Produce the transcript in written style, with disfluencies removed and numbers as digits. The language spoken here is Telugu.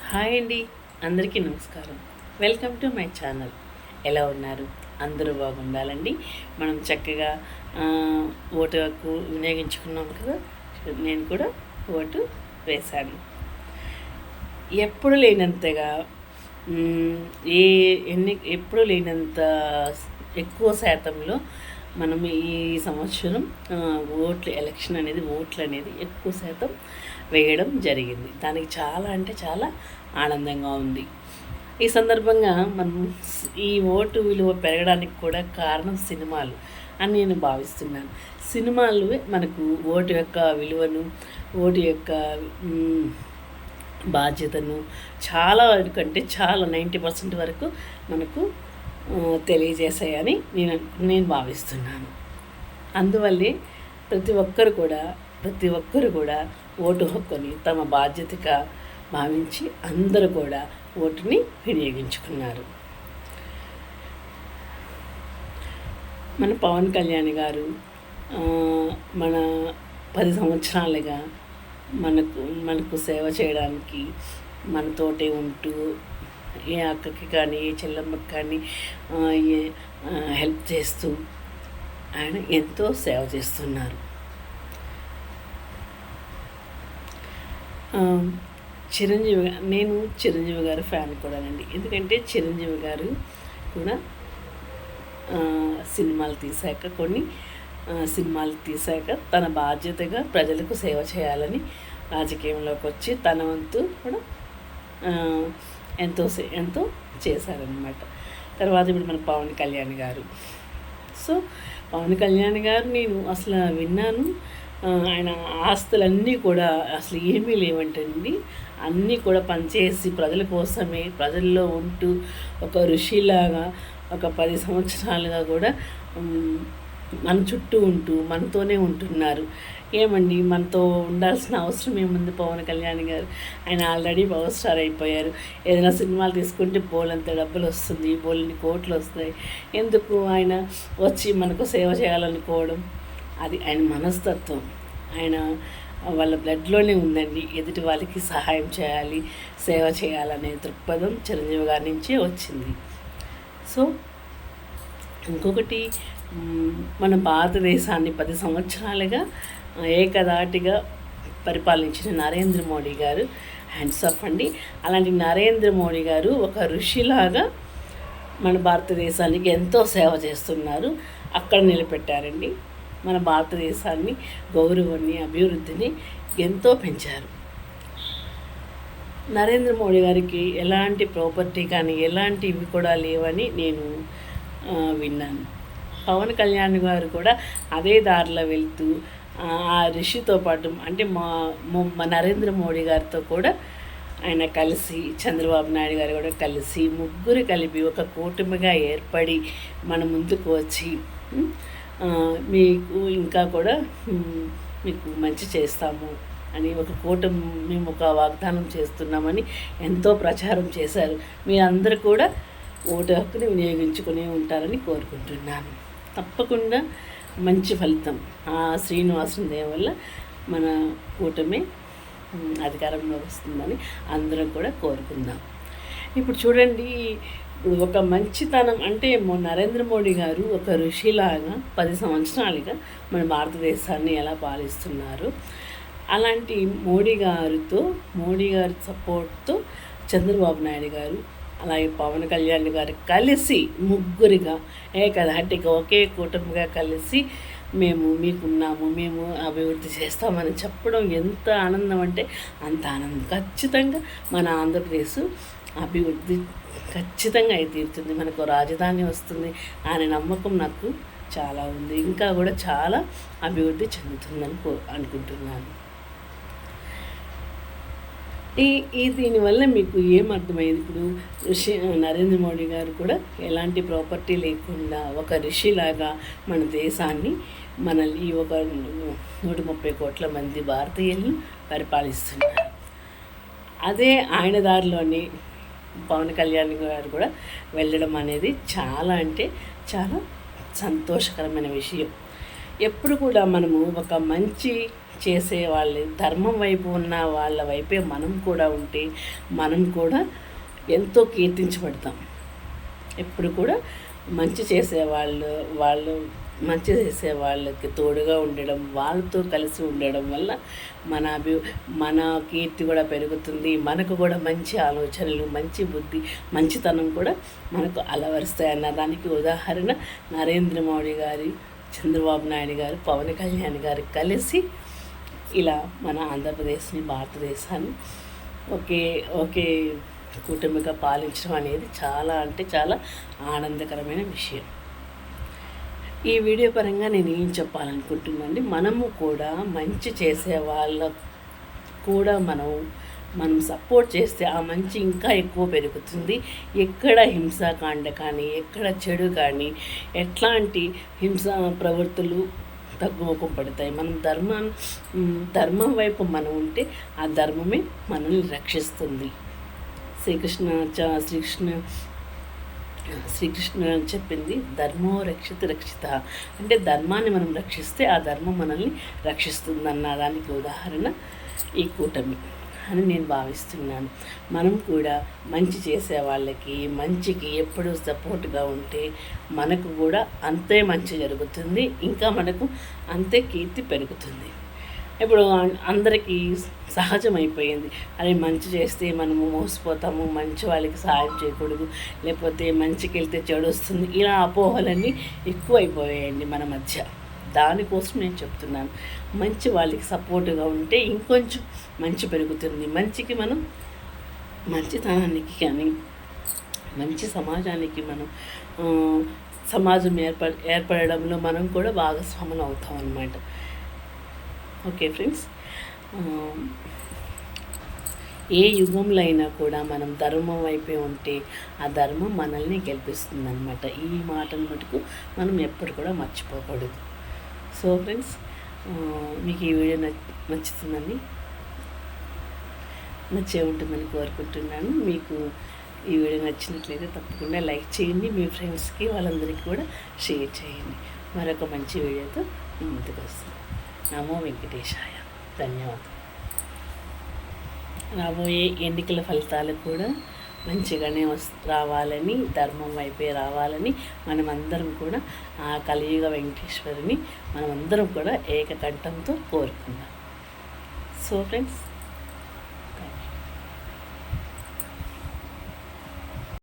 హాయ్ అండి, అందరికీ నమస్కారం. Welcome to my channel. ఎలా ఉన్నారు? అందరూ బాగుండాలండి. మనం చక్కగా ఓటు హక్కు వినియోగించుకున్నాం కదా. నేను కూడా ఓటు వేశాను. ఎప్పుడు లేనంతగా ఏ ఎప్పుడు లేనంత ఎక్కువ శాతంలో మనం ఈ సంవత్సరం ఎలక్షన్ అనేది ఓట్లు అనేది ఎక్కువ శాతం వేయడం జరిగింది. దానికి చాలా అంటే చాలా ఆనందంగా ఉంది. ఈ సందర్భంగా మనం ఈ ఓటు విలువ పెరగడానికి కూడా కారణం సినిమాలు అని నేను భావిస్తున్నాను. సినిమాలు మనకు ఓటు యొక్క విలువను, ఓటు యొక్క బాధ్యతను చాలా వరకు అంటే చాలా 90% వరకు మనకు తెలియజేశాయని నేను భావిస్తున్నాను. అందువల్లే ప్రతి ఒక్కరు కూడా ఓటు హక్కుని తమ బాధ్యతగా భావించి అందరూ కూడా ఓటుని వినియోగించుకున్నారు. మన పవన్ కళ్యాణ్ గారు మన 10 సంవత్సరాలుగా మనకు సేవ చేయడానికి మనతోటే ఉంటూ ఏ అక్కకి కానీ ఏ చెల్లమ్మకి కానీ హెల్ప్ చేస్తూ ఆయన ఎంతో సేవ చేస్తున్నారు. నేను చిరంజీవి గారి ఫ్యాన్ కూడానండి. ఎందుకంటే చిరంజీవి గారు కూడా కొన్ని సినిమాలు తీశాక తన బాధ్యతగా ప్రజలకు సేవ చేయాలని రాజకీయంలోకి వచ్చి తన వంతు కూడా ఎంతో చేశారనమాట. తర్వాత ఇప్పుడు మన పవన్ కళ్యాణ్ గారు. పవన్ కళ్యాణ్ గారు నేను అసలు విన్నాను, ఆయన ఆస్తులన్నీ కూడా అసలు ఏమీ లేవంటండి. అన్నీ కూడా పనిచేసి ప్రజల కోసమే ప్రజల్లో ఉంటూ ఒక ఋషిలాగా ఒక 10 సంవత్సరాలుగా కూడా మన చుట్టూ ఉంటూ మనతోనే ఉంటున్నారు. ఏమండి, మనతో ఉండాల్సిన అవసరం ఏముంది? పవన్ కళ్యాణ్ గారు ఆయన ఆల్రెడీ పవర్ స్టార్ అయిపోయారు. ఏదైనా సినిమాలు తీసుకుంటే బోలంత డబ్బులు వస్తుంది, బోలని కోట్లు వస్తాయి. ఎందుకు ఆయన వచ్చి మనకు సేవ చేయాలనుకోవడం? అది ఆయన మనస్తత్వం. ఆయన వాళ్ళ బ్లడ్లోనే ఉందండి. ఎదుటి వాళ్ళకి సహాయం చేయాలి, సేవ చేయాలనే దృక్పథం చిరంజీవి గారి నుంచే వచ్చింది. ఇంకొకటి, మన భారతదేశాన్ని 10 సంవత్సరాలుగా ఏకధాటిగా పరిపాలించిన నరేంద్ర మోడీ గారు హ్యాండ్స్ ఆఫ్ అండి. అలాంటి నరేంద్ర మోడీ గారు ఒక ఋషిలాగా మన భారతదేశానికి ఎంతో సేవ చేస్తున్నారు. అక్కడ నిలబెట్టారండి. మన భారతదేశాన్ని గౌరవాన్ని, అభివృద్ధిని ఎంతో పెంచారు. నరేంద్ర మోడీ గారికి ఎలాంటి ప్రాపర్టీ కానీ ఎలాంటివి కూడా లేవని నేను విన్నాను. పవన్ కళ్యాణ్ గారు కూడా అదే దారిలో వెళ్తూ ఆ ఋషితో పాటు అంటే మా నరేంద్ర మోడీ గారితో కూడా ఆయన కలిసి, చంద్రబాబు నాయుడు గారు కూడా కలిసి, ముగ్గురు కలిపి ఒక కూటమిగా ఏర్పడి మన ముందుకు వచ్చి మీకు ఇంకా కూడా మీకు మంచి చేస్తాము అని మేము ఒక వాగ్దానం చేస్తున్నామని ఎంతో ప్రచారం చేశారు. మీరందరూ కూడా ఓటు హక్కుని వినియోగించుకుని ఉంటారని కోరుకుంటున్నాను. తప్పకుండా మంచి ఫలితం ఆ శ్రీనివాసుని దయ వల్ల మన కూటమి అధికారంలో వస్తుందని అందరం కూడా కోరుకుందాం. ఇప్పుడు చూడండి, ఒక మంచితనం అంటే నరేంద్ర మోడీ గారు ఒక ఋషిలాగా 10 సంవత్సరాలుగా మన భారతదేశాన్ని ఎలా పాలిస్తున్నారు. అలాంటి మోడీ గారి సపోర్ట్తో చంద్రబాబు నాయుడు గారు అలాగే పవన్ కళ్యాణ్ గారు కలిసి ముగ్గురిగా ఏకధాటిగా ఒకే కూటమిగా కలిసి మేము మీకున్నాము, మేము అభివృద్ధి చేస్తామని చెప్పడం ఎంత ఆనందం అంటే అంత ఆనందం. ఖచ్చితంగా మన ఆంధ్రప్రదేశ్ అభివృద్ధి ఖచ్చితంగా అయితే తీరుతుంది. మనకు రాజధాని వస్తుంది అనే నమ్మకం నాకు చాలా ఉంది. ఇంకా కూడా చాలా అభివృద్ధి చెందుతుందని అనుకుంటున్నాను. దీనివల్ల మీకు ఏమర్థమైంది? ఇప్పుడు నరేంద్ర మోడీ గారు కూడా ఎలాంటి ప్రాపర్టీ లేకుండా ఒక ఋషిలాగా మన దేశాన్ని మనల్ని ఒక 130 కోట్ల మంది భారతీయులను పరిపాలిస్తున్నారు. అదే ఆయన దారిలోని పవన్ కళ్యాణ్ గారు కూడా వెళ్ళడం అనేది చాలా అంటే చాలా సంతోషకరమైన విషయం. ఎప్పుడు కూడా మనము ఒక మంచి చేసే వాళ్ళు, ధర్మం వైపు ఉన్న వాళ్ళ వైపే మనం కూడా ఉంటే మనం కూడా ఎంతో కీర్తించబడతాం. ఎప్పుడు కూడా మంచి వాళ్ళు మంచి చేసే వాళ్ళకి తోడుగా ఉండడం, వాళ్ళతో కలిసి ఉండడం వల్ల మన కీర్తి కూడా పెరుగుతుంది. మనకు కూడా మంచి ఆలోచనలు, మంచి బుద్ధి, మంచితనం కూడా మనకు అలవరుస్తాయి అన్న దానికి ఉదాహరణ నరేంద్ర మోడీ గారి, చంద్రబాబు నాయుడు గారు, పవన్ కళ్యాణ్ గారు కలిసి ఇలా మన ఆంధ్రప్రదేశ్ని, భారతదేశాన్ని ఒకే కూటమిగా పాలించడం అనేది చాలా అంటే చాలా ఆనందకరమైన విషయం. ఈ వీడియో పరంగా నేను ఏం చెప్పాలనుకుంటున్నానండి, మనము కూడా మంచి చేసే వాళ్ళ కూడా మనం సపోర్ట్ చేస్తే ఆ మంచి ఇంకా ఎక్కువ పెరుగుతుంది. ఎక్కడ హింసాకాండ కానీ, ఎక్కడ చెడు కానీ, ఎట్లాంటి హింసా ప్రవృత్తులు తగ్గుముఖం పడతాయి. మనం ధర్మం వైపు మనం ఉంటే ఆ ధర్మమే మనల్ని రక్షిస్తుంది. శ్రీకృష్ణ చెప్పింది ధర్మో రక్షిత. అంటే ధర్మాన్ని మనం రక్షిస్తే ఆ ధర్మం మనల్ని రక్షిస్తుందన్న దానికి ఉదాహరణ ఈ కూటమి అని నేను భావిస్తున్నాను. మనం కూడా మంచి చేసే వాళ్ళకి, మంచికి ఎప్పుడూ సపోర్ట్గా ఉంటే మనకు కూడా అంతే మంచి జరుగుతుంది, ఇంకా మనకు అంతే కీర్తి పెరుగుతుంది. ఇప్పుడు అందరికీ సహజమైపోయింది, అది మంచి చేస్తే మనము మోసపోతాము, మంచి వాళ్ళకి సహాయం చేయకూడదు, లేకపోతే మంచికి వెళ్తే చెడు వస్తుంది, ఇలా అపోహలన్నీ ఎక్కువైపోయాయండి మన మధ్య. దానికోసం నేను చెప్తున్నాను, మంచి వాళ్ళకి సపోర్టుగా ఉంటే ఇంకొంచెం మంచి పెరుగుతుంది. మంచికి మనం మంచితనానికి కానీ, మంచి సమాజానికి మనం సమాజం ఏర్పడడంలో మనం కూడా భాగస్వాములు అవుతాం అన్నమాట. ఓకే ఫ్రెండ్స్, ఏ యుగంలో అయినా కూడా మనం ధర్మం వైపే ఉంటే ఆ ధర్మం మనల్ని గెలిపిస్తుంది అనమాట. ఈ మాటను మటుకు మనం ఎప్పుడు కూడా మర్చిపోకూడదు. సో ఫ్రెండ్స్, మీకు ఈ వీడియో నచ్చుతుందని, నచ్చే ఉంటుందని కోరుకుంటున్నాను. మీకు ఈ వీడియో నచ్చినట్లయితే తప్పకుండా లైక్ చేయండి, మీ ఫ్రెండ్స్కి వాళ్ళందరికీ కూడా షేర్ చేయండి. మరొక మంచి వీడియోతో ముందుకు వస్తాను. నమో వెంకటేశాయ. ధన్యవాదాలు. రాబోయే ఎన్నికల ఫలితాలు కూడా మంచిగానే రావాలని, ధర్మం వైపే రావాలని మనమందరం కూడా ఆ కలియుగ వెంకటేశ్వరుని మనమందరం కూడా ఏకకంఠంతో కోరుకుందాం. So friends,